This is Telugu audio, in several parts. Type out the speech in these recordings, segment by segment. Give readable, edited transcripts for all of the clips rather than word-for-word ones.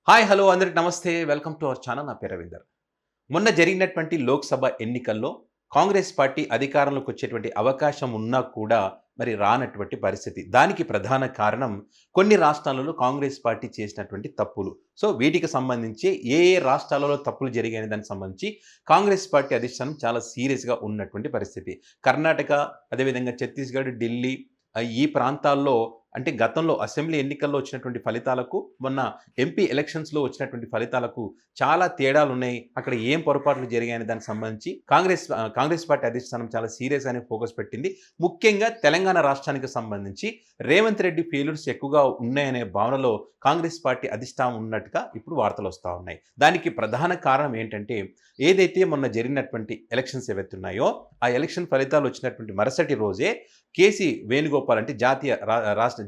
హాయ్ హలో అందరికి నమస్తే వెల్కమ్ టు అవర్ ఛానల్. నా పేరు రవీందర్. మొన్న జరిగినటువంటి లోక్సభ ఎన్నికల్లో కాంగ్రెస్ పార్టీ అధికారంలోకి వచ్చేటువంటి అవకాశం ఉన్నా కూడా మరి రానటువంటి పరిస్థితి. దానికి ప్రధాన కారణం కొన్ని రాష్ట్రాలలో కాంగ్రెస్ పార్టీ చేసినటువంటి తప్పులు. సో వీటికి సంబంధించి ఏ ఏ రాష్ట్రాలలో తప్పులు జరిగాయనే దానికి సంబంధించి కాంగ్రెస్ పార్టీ అధిష్టానం చాలా సీరియస్‌గా ఉన్నటువంటి పరిస్థితి. కర్ణాటక, అదేవిధంగా ఛత్తీస్‌గఢ్, ఢిల్లీ ఈ ప్రాంతాల్లో అంటే గతంలో అసెంబ్లీ ఎన్నికల్లో వచ్చినటువంటి ఫలితాలకు, మొన్న ఎంపీ ఎలక్షన్స్‌లో వచ్చినటువంటి ఫలితాలకు చాలా తేడాలున్నాయి. అక్కడ ఏం పొరపాట్లు జరిగాయనే దానికి సంబంధించి కాంగ్రెస్ పార్టీ అధిష్టానం చాలా సీరియస్‌గానే ఫోకస్ పెట్టింది. ముఖ్యంగా తెలంగాణ రాష్ట్రానికి సంబంధించి రేవంత్ రెడ్డి ఫెయిల్యూర్స్ ఎక్కువగా ఉన్నాయనే భావనలో కాంగ్రెస్ పార్టీ అధిష్టానం ఉన్నట్టుగా ఇప్పుడు వార్తలొస్తా ఉన్నాయి. దానికి ప్రధాన కారణం ఏంటంటే, ఏదైతే మొన్న జరిగినటువంటి ఎలక్షన్స్ ఏవైతే ఉన్నాయో, ఆ ఎలక్షన్ ఫలితాలు వచ్చినటువంటి మరుసటి రోజే కేసీ వేణుగోపాల్ అంటే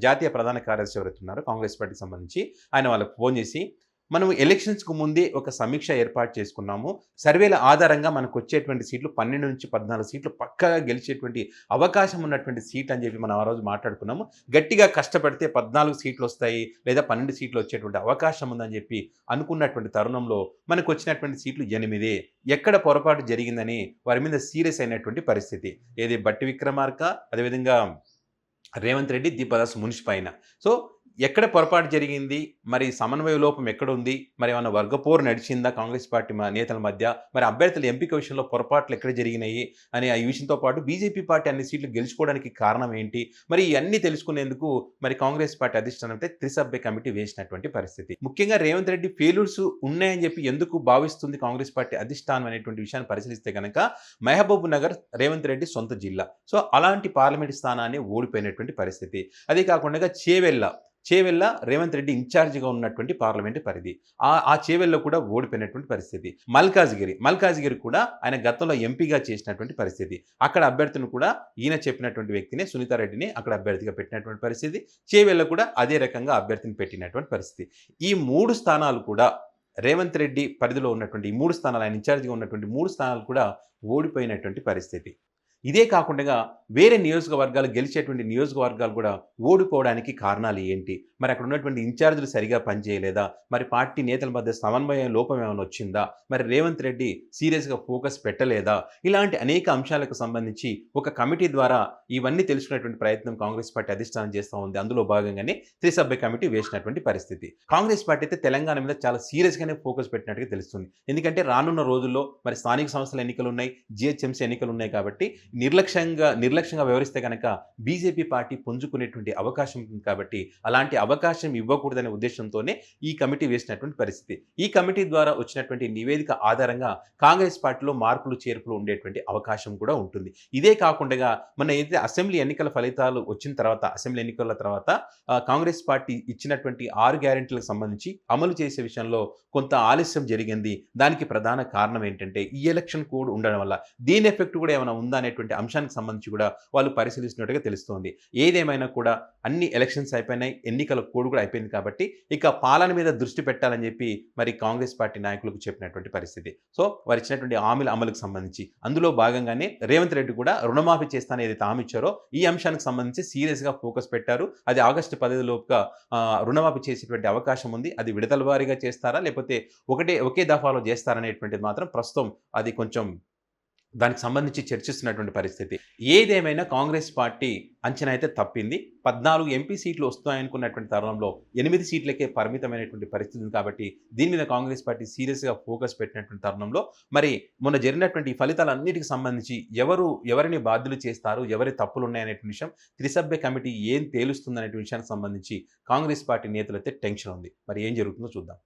జాతీయ ప్రధాన కార్యదర్శి ఎవరైతే ఉన్నారో కాంగ్రెస్ పార్టీకి సంబంధించి, ఆయన వాళ్ళకి ఫోన్ చేసి, మనం ఎలక్షన్స్‌కు ముందే ఒక సమీక్ష ఏర్పాటు చేసుకున్నాము. సర్వేల ఆధారంగా మనకు వచ్చేటువంటి సీట్లు 12-14 సీట్లు పక్కాగా గెలిచేటువంటి అవకాశం ఉన్నటువంటి సీట్ అని చెప్పి మనం ఆ రోజు మాట్లాడుకున్నాము. గట్టిగా కష్టపడితే 14 సీట్లు వస్తాయి లేదా 12 సీట్లు వచ్చేటువంటి అవకాశం ఉందని చెప్పి అనుకున్నటువంటి తరుణంలో మనకు వచ్చినటువంటి సీట్లు 8. ఎక్కడ పొరపాటు జరిగిందని వారి మీద సీరియస్ అయినటువంటి పరిస్థితి. ఏది బట్టి విక్రమార్క, అదేవిధంగా రేవంత్ రెడ్డి, దీపదాస్ మున్షి పైన. సో ఎక్కడ పొరపాటు జరిగింది? మరి సమన్వయ లోపం ఎక్కడుంది? మరి ఏమన్నా వర్గపోరు నడిచిందా కాంగ్రెస్ పార్టీ నేతల మధ్య? మరి అభ్యర్థుల ఎంపిక విషయంలో పొరపాట్లు ఎక్కడ జరిగినాయి అని ఈ విషయంతో పాటు బీజేపీ పార్టీ అన్ని సీట్లు గెలుచుకోవడానికి కారణం ఏంటి? మరి ఇవన్నీ తెలుసుకునేందుకు మరి కాంగ్రెస్ పార్టీ అధిష్టానం అయితే త్రిసభ్య కమిటీ వేసినటువంటి పరిస్థితి. ముఖ్యంగా రేవంత్ రెడ్డి ఫెయిల్యూర్స్ ఉన్నాయని చెప్పి ఎందుకు భావిస్తుంది కాంగ్రెస్ పార్టీ అధిష్టానం అనేటువంటి విషయాన్ని పరిశీలిస్తే కనుక, మహబూబ్ నగర్ రేవంత్ రెడ్డి సొంత జిల్లా. సో అలాంటి పార్లమెంట్ స్థానాన్ని ఓడిపోయినటువంటి పరిస్థితి. అదే కాకుండా చేవెళ్ళ రేవంత్ రెడ్డి ఇన్ఛార్జిగా ఉన్నటువంటి పార్లమెంటు పరిధి. ఆ చేవెళ్ళలో కూడా ఓడిపోయినటువంటి పరిస్థితి. మల్కాజిగిరి కూడా ఆయన గతంలో ఎంపీగా చేసినటువంటి పరిస్థితి. అక్కడ అభ్యర్థిని కూడా ఈయన చెప్పినటువంటి వ్యక్తినే, సునీతారెడ్డిని అక్కడ అభ్యర్థిగా పెట్టినటువంటి పరిస్థితి. చేవెళ్ళ కూడా అదే రకంగా అభ్యర్థిని పెట్టినటువంటి పరిస్థితి. ఈ 3 స్థానాలు కూడా రేవంత్ రెడ్డి పరిధిలో ఉన్నటువంటి ఈ 3 స్థానాలు, ఆయన ఇన్ఛార్జిగా ఉన్నటువంటి 3 స్థానాలు కూడా ఓడిపోయినటువంటి పరిస్థితి. ఇదే కాకుండా వేరే నియోజకవర్గాలు, గెలిచేటువంటి నియోజకవర్గాలు కూడా ఓడిపోవడానికి కారణాలు ఏంటి? మరి అక్కడ ఉన్నటువంటి ఇన్ఛార్జీలు సరిగా పనిచేయలేదా? మరి పార్టీ నేతల మధ్య సమన్వయ లోపం ఏమైనా వచ్చిందా? మరి రేవంత్ రెడ్డి సీరియస్‌గా ఫోకస్ పెట్టలేదా? ఇలాంటి అనేక అంశాలకు సంబంధించి ఒక కమిటీ ద్వారా ఇవన్నీ తెలుసుకునేటువంటి ప్రయత్నం కాంగ్రెస్ పార్టీ అధిష్టానం చేస్తూ ఉంది. అందులో భాగంగానే త్రిసభ్య కమిటీ వేసినటువంటి పరిస్థితి. కాంగ్రెస్ పార్టీ అయితే తెలంగాణ మీద చాలా సీరియస్‌గానే ఫోకస్ పెట్టినట్టుగా తెలుస్తుంది. ఎందుకంటే రానున్న రోజుల్లో మరి స్థానిక సంస్థల ఎన్నికలు ఉన్నాయి, జీహెచ్ఎంసీ ఎన్నికలు ఉన్నాయి కాబట్టి నిర్లక్ష్యంగా వ్యవహరిస్తే కనుక బీజేపీ పార్టీ పుంజుకునేటువంటి అవకాశం ఉంటుంది. కాబట్టి అలాంటి అవకాశం ఇవ్వకూడదనే ఉద్దేశంతోనే ఈ కమిటీ వేసినటువంటి పరిస్థితి. ఈ కమిటీ ద్వారా వచ్చినటువంటి నివేదిక ఆధారంగా కాంగ్రెస్ పార్టీలో మార్పులు చేర్పులు ఉండేటువంటి అవకాశం కూడా ఉంటుంది. ఇదే కాకుండా మన ఏదైతే అసెంబ్లీ ఎన్నికల ఫలితాలు వచ్చిన తర్వాత, అసెంబ్లీ ఎన్నికల తర్వాత కాంగ్రెస్ పార్టీ ఇచ్చినటువంటి 6 గ్యారెంటీలకు సంబంధించి అమలు చేసే విషయంలో కొంత ఆలస్యం జరిగింది. దానికి ప్రధాన కారణం ఏంటంటే ఈ ఎలక్షన్ కోడ్ ఉండడం వల్ల దీని ఎఫెక్ట్ కూడా ఏమైనా ఉందా అనేటువంటి అంశానికి సంబంధించి కూడా వాళ్ళు పరిశీలిస్తున్నట్టుగా తెలుస్తోంది. ఏదేమైనా కూడా అన్ని ఎలక్షన్స్ అయిపోయినాయి, ఎన్నికల కోడ్ కూడా అయిపోయింది కాబట్టి ఇక పాలన మీద దృష్టి పెట్టాలని చెప్పి మరి కాంగ్రెస్ పార్టీ నాయకులకు చెప్పినటువంటి పరిస్థితి. సో వారు ఇచ్చినటువంటి హామీల అమలుకు సంబంధించి అందులో భాగంగానే రేవంత్ రెడ్డి కూడా రుణమాఫీ చేస్తానని ఏదైతే హామీ ఇచ్చారో ఈ అంశానికి సంబంధించి సీరియస్‌గా ఫోకస్ పెట్టారు. అది ఆగస్టు 10 లోపుగా రుణమాఫీ చేసేటువంటి అవకాశం ఉంది. అది విడతల వారీగా చేస్తారా, లేకపోతే ఒకే దఫాలో చేస్తారనేటువంటిది మాత్రం ప్రస్తుతం అది కొంచెం దానికి సంబంధించి చర్చిస్తున్నటువంటి పరిస్థితి. ఏదేమైనా కాంగ్రెస్ పార్టీ అంచనా అయితే తప్పింది. 14 ఎంపీ సీట్లు వస్తాయనుకున్నటువంటి తరుణంలో 8 సీట్లకే పరిమితమైనటువంటి పరిస్థితి ఉంది. కాబట్టి దీని మీద కాంగ్రెస్ పార్టీ సీరియస్‌గా ఫోకస్ పెట్టినటువంటి తరుణంలో మరి మొన్న జరిగినటువంటి ఈ ఫలితాలన్నిటికి సంబంధించి ఎవరిని బాధ్యులు చేస్తారు, ఎవరి తప్పులు ఉన్నాయనేటువంటి విషయం త్రిసభ్య కమిటీ ఏం తేలుస్తుందనే విషయానికి సంబంధించి కాంగ్రెస్ పార్టీ నేతలైతే టెన్షన్ ఉంది. మరి ఏం జరుగుతుందో చూద్దాం.